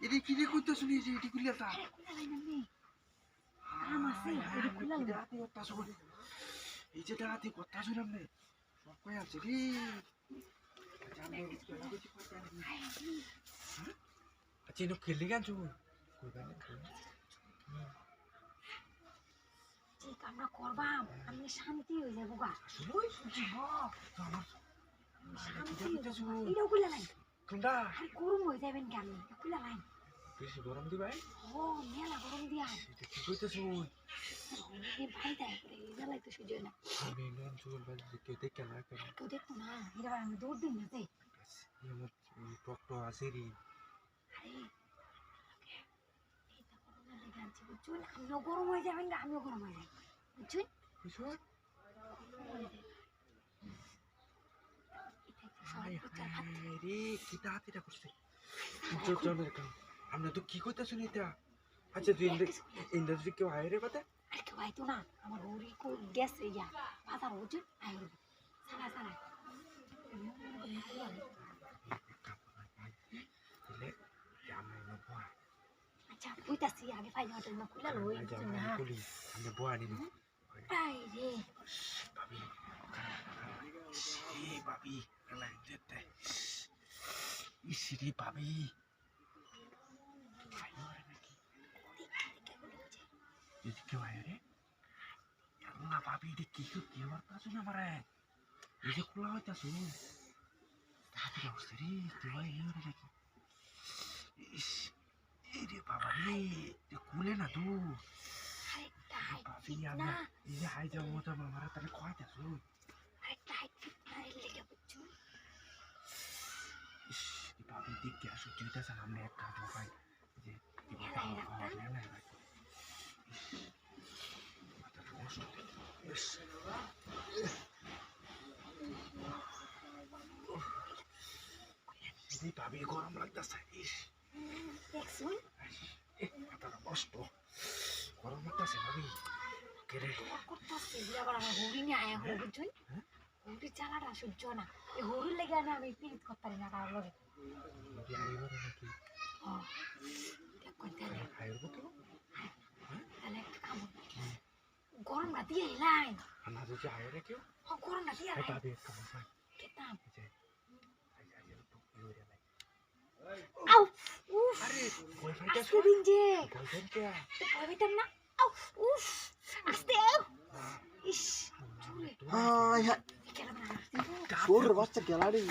Ini kiri kutu sini sih di kuliah tak. masih di kuliah Tidak hati kota sudah. Ini tidak hati kota sudah nih. Apa yang jadi? Jangan aku cepat ini. Aci nu kili kan cuy. আমরা করবাম আমি শান্তি হয়ে যাবো গা শান্তি হয়ে যাবো এটাও খুলে লাইন Kenda. আর গরম হয়ে যাবেন কেন খুলে line Bersih gorong di bay. ও মেলা গরম দিয়া Itu kita cuy. ভাই দেয় জ্বালাই তো সহ্য হয় না Ini non cuy balik kita kena kan. কেউ দেখতো না এটা আমি দৌড় দিন না যে Ini dokter asiri. বুঝছেন আমিও গরম হয়ে যাবেন না আমিও গরম হয়ে যাই বুঝছেন Bukan? Hai hai, kita tidak kursi. Jangan rekam. Amna tu kiko ta suni ta. Acha tu industry ke aire kata? আর কেউ আইতো না আমার হরি কো গ্যাস ইয়া বাজার হচ্ছে আইরে সারা সারা Ile, jamai na buah. আচ্ছা কইতাছি আগে ফাইনাটা না খুলা লই না Kuli, amna buah ni. I রে Babi. Babi, kalau itu teh. Isi babi. Ayo lagi. Jadi kau ayo yang nggak babi dikikut dia warna sudah marah. Jadi kulau aja sun. Tapi dah usiri dia ayo lagi. Ini babi dia kulen atuh. Babi yang ini aja mau coba marah tapi kau aja sun. Babi tiga sudah sama mereka coba. Jadi tiba tahu nenek lagi. Mata terus. Yes. Jadi babi korang melanda saya. দেখছুন Mata terus tuh. Korang melanda saya babi. Kira. করতেছে আবার আমার হরি নিয়ে আয়া হলো বুঝছেন হরি চালাটা সহ্য না এই হরির লেগে না আমি পিরিত করতে পারি না কারোর লগে Jadi air mana lagi? Air betul? তাহলে একটা কামড় গরম না দিয়ে align Anak tu air ke? গরম না দিয়ে এলাইন Babi kamu kan? খেতাম Aja untuk lu dia lagi. আউ উফ Aduh, boyfriend আজকে দিন যে boyfriend dia. ভয় পেতাম না আউ উফ আস্তে ইস চুলে Hai, কেন না sur baca geladi.